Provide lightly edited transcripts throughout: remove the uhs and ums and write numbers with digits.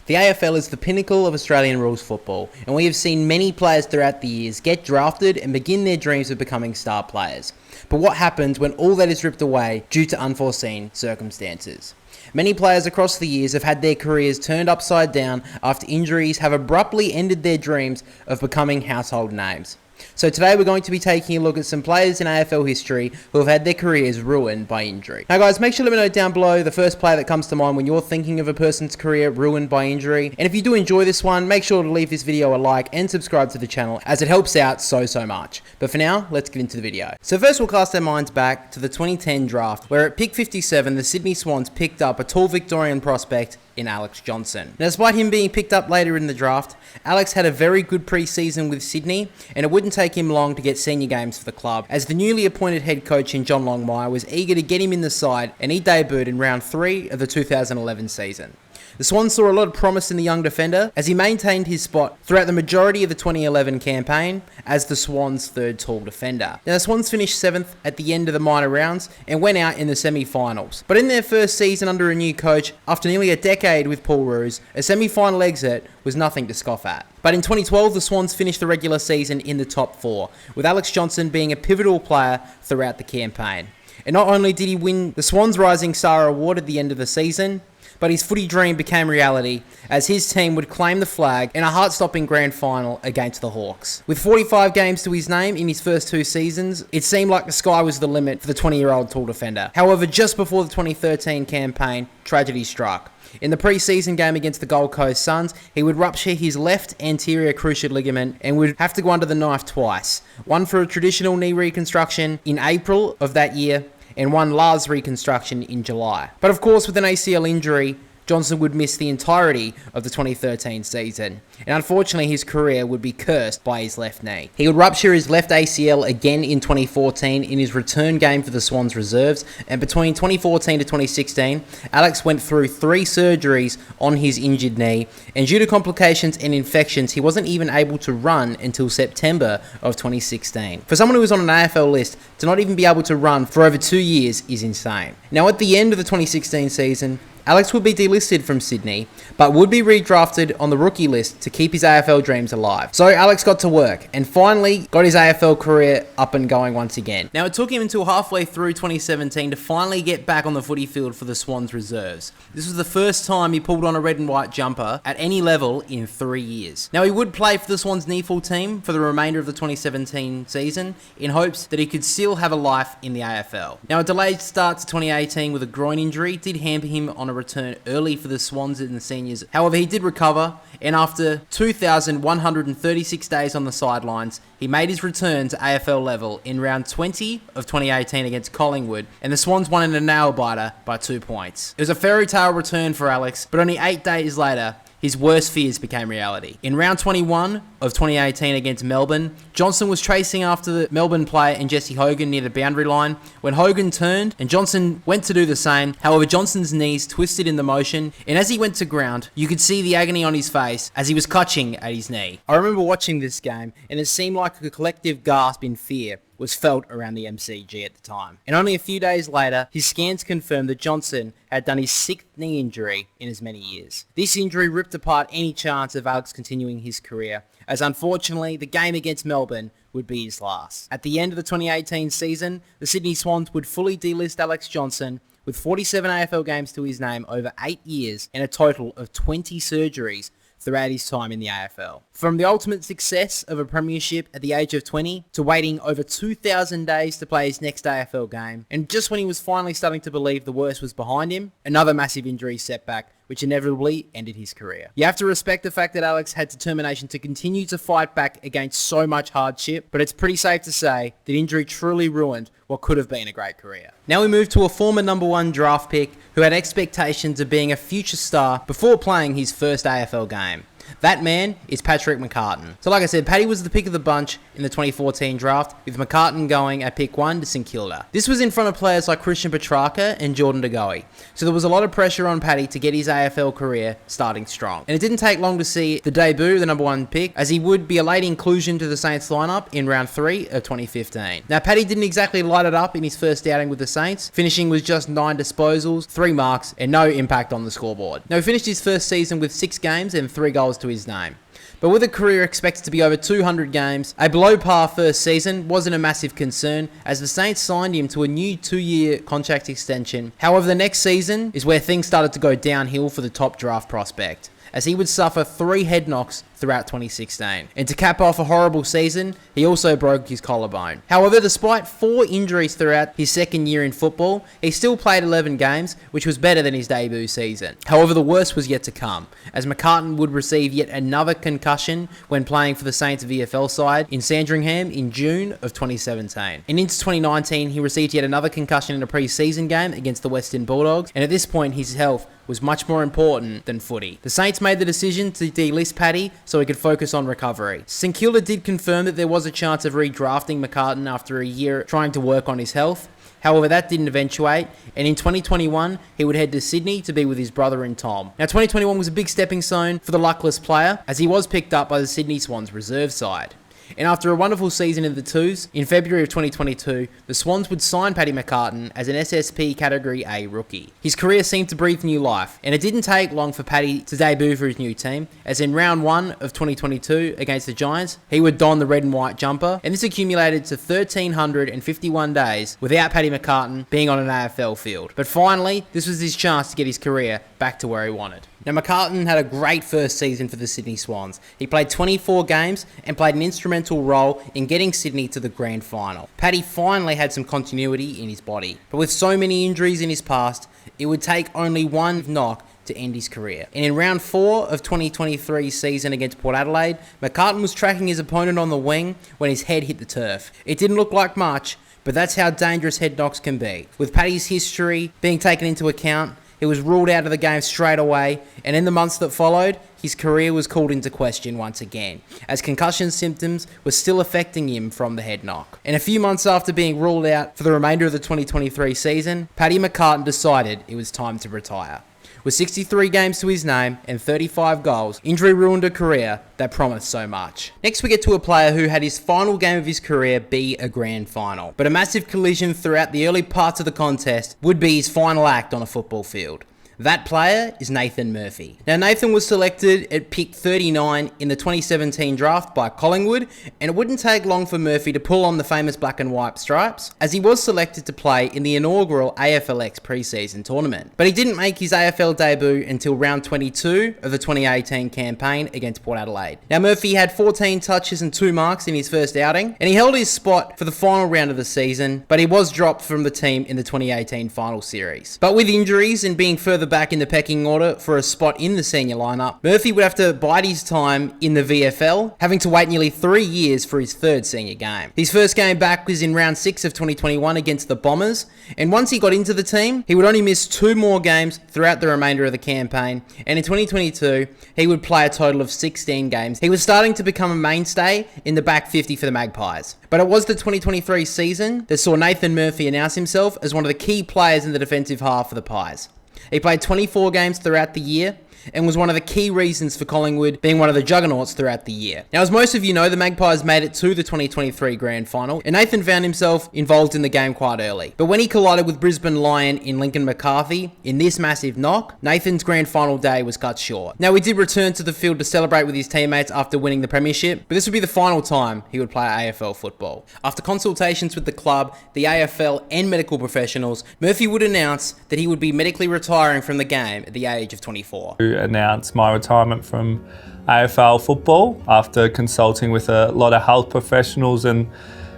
The AFL is the pinnacle of Australian rules football, and we have seen many players throughout the years get drafted and begin their dreams of becoming star players. But what happens when all that is ripped away due to unforeseen circumstances? Many players across the years have had their careers turned upside down after injuries have abruptly ended their dreams of becoming household names. So today we're going to be taking a look at some players in AFL history who have had their careers ruined by injury. Now guys, make sure to let me know down below the first player that comes to mind when you're thinking of a person's career ruined by injury. And if you do enjoy this one, make sure to leave this video a like and subscribe to the channel as it helps out so much. But for now, let's get into the video. So first we'll cast our minds back to the 2010 draft, where at pick 57 the Sydney Swans picked up a tall Victorian prospect in Alex Johnson. Now, despite him being picked up later in the draft, Alex had a very good pre-season with Sydney, and it wouldn't take him long to get senior games for the club, as the newly appointed head coach in John Longmire was eager to get him in the side, and he debuted in round 3 of the 2011 season. The Swans saw a lot of promise in the young defender, as he maintained his spot throughout the majority of the 2011 campaign as the Swans' third tall defender. Now, the Swans finished 7th at the end of the minor rounds and went out in the semi-finals. But in their first season under a new coach, after nearly a decade with Paul Roos, a semi-final exit was nothing to scoff at. But in 2012, the Swans finished the regular season in the top 4, with Alex Johnson being a pivotal player throughout the campaign. And not only did he win the Swans Rising Star Award at the end of the season, but his footy dream became reality as his team would claim the flag in a heart-stopping grand final against the Hawks. With 45 games to his name in his first 2 seasons, it seemed like the sky was the limit for the 20-year-old tall defender. However, just before the 2013 campaign, tragedy struck. In the pre-season game against the Gold Coast Suns, he would rupture his left anterior cruciate ligament and would have to go under the knife twice. One for a traditional knee reconstruction in April of that year, and one Lars reconstruction in July. But of course, with an ACL injury, Johnson would miss the entirety of the 2013 season, and unfortunately his career would be cursed by his left knee. He would rupture his left ACL again in 2014 in his return game for the Swans reserves, and between 2014 to 2016, Alex went through 3 surgeries on his injured knee, and due to complications and infections, he wasn't even able to run until September of 2016. For someone who was on an AFL list, to not even be able to run for over 2 years is insane. Now at the end of the 2016 season, Alex would be delisted from Sydney, but would be redrafted on the rookie list to keep his AFL dreams alive. So Alex got to work and finally got his AFL career up and going once again. Now it took him until halfway through 2017 to finally get back on the footy field for the Swans reserves. This was the first time he pulled on a red and white jumper at any level in 3 years. Now he would play for the Swans NEAFL team for the remainder of the 2017 season in hopes that he could still have a life in the AFL. Now a delayed start to 2018 with a groin injury did hamper him on a return early for the Swans in the seniors. However, he did recover, and after 2,136 days on the sidelines, he made his return to AFL level in round 20 of 2018 against Collingwood, and the Swans won in a nail-biter by 2 points. It was a fairy tale return for Alex, but only 8 days later, his worst fears became reality. In round 21 of 2018 against Melbourne, Johnson was chasing after the Melbourne player and Jesse Hogan near the boundary line when Hogan turned and Johnson went to do the same. However, Johnson's knees twisted in the motion, and as he went to ground, you could see the agony on his face as he was clutching at his knee. I remember watching this game, and it seemed like a collective gasp in fear was felt around the MCG at the time. And only a few days later, his scans confirmed that Johnson had done his 6th knee injury in as many years. This injury ripped apart any chance of Alex continuing his career, as unfortunately, the game against Melbourne would be his last. At the end of the 2018 season, the Sydney Swans would fully delist Alex Johnson with 47 AFL games to his name over 8 years and a total of 20 surgeries throughout his time in the AFL. From the ultimate success of a premiership at the age of 20 to waiting over 2,000 days to play his next AFL game, and just when he was finally starting to believe the worst was behind him, another massive injury setback which inevitably ended his career. You have to respect the fact that Alex had determination to continue to fight back against so much hardship, but it's pretty safe to say that injury truly ruined what could have been a great career. Now we move to a former number 1 draft pick who had expectations of being a future star before playing his first AFL game. That man is Patrick McCartin. So like I said, Paddy was the pick of the bunch in the 2014 draft, with McCartin going at pick 1 to St Kilda. This was in front of players like Christian Petrarca and Jordan De Goey, so there was a lot of pressure on Paddy to get his AFL career starting strong. And it didn't take long to see the debut of the number 1 pick, as he would be a late inclusion to the Saints lineup in round 3 of 2015. Now Paddy didn't exactly light it up in his first outing with the Saints, finishing with just 9 disposals, 3 marks, and no impact on the scoreboard. Now he finished his first season with 6 games and 3 goals to his name. But with a career expected to be over 200 games, a below par first season wasn't a massive concern, as the Saints signed him to a new 2-year contract extension. However, the next season is where things started to go downhill for the top draft prospect, as he would suffer 3 head knocks throughout 2016. And to cap off a horrible season, he also broke his collarbone. However, despite 4 injuries throughout his second year in football, he still played 11 games, which was better than his debut season. However, the worst was yet to come, as McCartin would receive yet another concussion when playing for the Saints VFL side in Sandringham in June of 2017. And into 2019, he received yet another concussion in a pre-season game against the Western Bulldogs, and at this point, his health was much more important than footy. The Saints made the decision to delist Paddy so he could focus on recovery. St Kilda did confirm that there was a chance of redrafting McCartin after a year trying to work on his health. However, that didn't eventuate, and in 2021, he would head to Sydney to be with his brother and Tom. Now, 2021 was a big stepping stone for the luckless player, as he was picked up by the Sydney Swans reserve side. And after a wonderful season in the twos, in February of 2022, the Swans would sign Paddy McCartin as an SSP Category A rookie. His career seemed to breathe new life, and it didn't take long for Paddy to debut for his new team, as in round 1 of 2022 against the Giants, he would don the red and white jumper, and this accumulated to 1,351 days without Paddy McCartin being on an AFL field. But finally, this was his chance to get his career back to where he wanted. Now, McCartin had a great first season for the Sydney Swans. He played 24 games and played an instrumental role in getting Sydney to the grand final. Paddy finally had some continuity in his body, but with so many injuries in his past, it would take only one knock to end his career. And in round 4 of 2023's season against Port Adelaide, McCartin was tracking his opponent on the wing when his head hit the turf. It didn't look like much, but that's how dangerous head knocks can be. With Paddy's history being taken into account, he was ruled out of the game straight away, and in the months that followed, his career was called into question once again, as concussion symptoms were still affecting him from the head knock. And a few months after being ruled out for the remainder of the 2023 season, Paddy McCartin decided it was time to retire. With 63 games to his name and 35 goals, injury ruined a career that promised so much. Next we get to a player who had his final game of his career be a grand final, but a massive collision throughout the early parts of the contest would be his final act on a football field. That player is Nathan Murphy. Now, Nathan was selected at pick 39 in the 2017 draft by Collingwood, and it wouldn't take long for Murphy to pull on the famous black and white stripes, as he was selected to play in the inaugural AFLX preseason tournament. But he didn't make his AFL debut until round 22 of the 2018 campaign against Port Adelaide. Now, Murphy had 14 touches and 2 marks in his first outing, and he held his spot for the final round of the season, but he was dropped from the team in the 2018 final series. But with injuries and being further back in the pecking order for a spot in the senior lineup, Murphy would have to bide his time in the VFL, having to wait nearly 3 years for his third senior game. His first game back was in round 6 of 2021 against the Bombers, and once he got into the team, he would only miss 2 more games throughout the remainder of the campaign, and in 2022, he would play a total of 16 games. He was starting to become a mainstay in the back 50 for the Magpies. But it was the 2023 season that saw Nathan Murphy announce himself as one of the key players in the defensive half for the Pies. He played 24 games throughout the year and was one of the key reasons for Collingwood being one of the juggernauts throughout the year. Now, as most of you know, the Magpies made it to the 2023 Grand Final, and Nathan found himself involved in the game quite early. But when he collided with Brisbane Lion in Lincoln McCarthy in this massive knock, Nathan's Grand Final day was cut short. Now, he did return to the field to celebrate with his teammates after winning the premiership, but this would be the final time he would play AFL football. After consultations with the club, the AFL and medical professionals, Murphy would announce that he would be medically retiring from the game at the age of 24. Announce my retirement from AFL football after consulting with a lot of health professionals and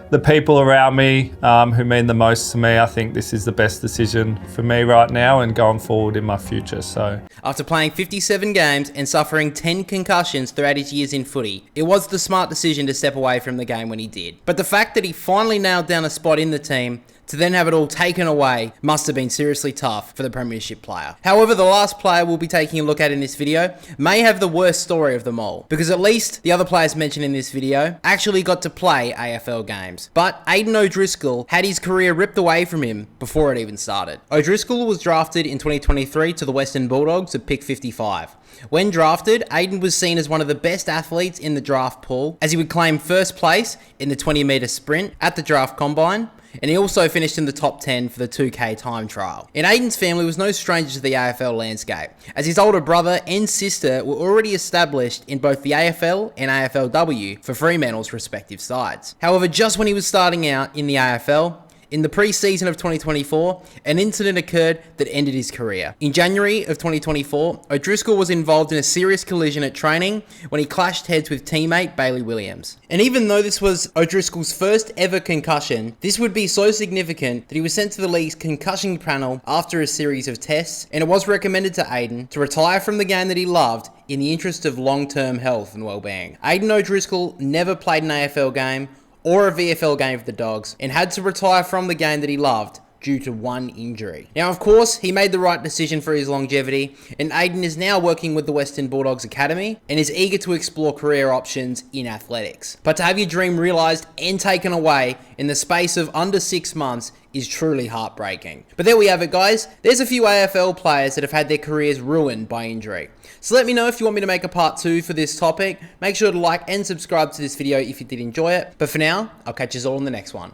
the people around me who mean the most to me. I think this is the best decision for me right now and going forward in my future. So, after playing 57 games and suffering 10 concussions throughout his years in footy, it was the smart decision to step away from the game when he did. But the fact that he finally nailed down a spot in the team to then have it all taken away must have been seriously tough for the premiership player. However, the last player we'll be taking a look at in this video may have the worst story of them all, because at least the other players mentioned in this video actually got to play AFL games. But Aiden ODriscoll had his career ripped away from him before it even started. ODriscoll was drafted in 2023 to the Western Bulldogs at pick 55. When drafted, Aiden was seen as one of the best athletes in the draft pool, as he would claim first place in the 20-metre sprint at the draft combine, and he also finished in the top 10 for the 2K time trial. And Aiden's family was no stranger to the AFL landscape, as his older brother and sister were already established in both the AFL and AFLW for Fremantle's respective sides. However, just when he was starting out in the AFL, in the pre-season of 2024, an incident occurred that ended his career. In January of 2024, ODriscoll was involved in a serious collision at training when he clashed heads with teammate Bailey Williams. And even though this was ODriscoll's first ever concussion, this would be so significant that he was sent to the league's concussion panel after a series of tests, and it was recommended to Aiden to retire from the game that he loved in the interest of long-term health and well-being. Aiden ODriscoll never played an AFL game or a VFL game for the Dogs, and had to retire from the game that he loved due to one injury. Now, of course, he made the right decision for his longevity, and Aiden is now working with the Western Bulldogs Academy and is eager to explore career options in athletics. But to have your dream realised and taken away in the space of under 6 months is truly heartbreaking. But there we have it, guys. There's a few AFL players that have had their careers ruined by injury. So let me know if you want me to make a part 2 for this topic. Make sure to like and subscribe to this video if you did enjoy it. But for now, I'll catch you all in the next one.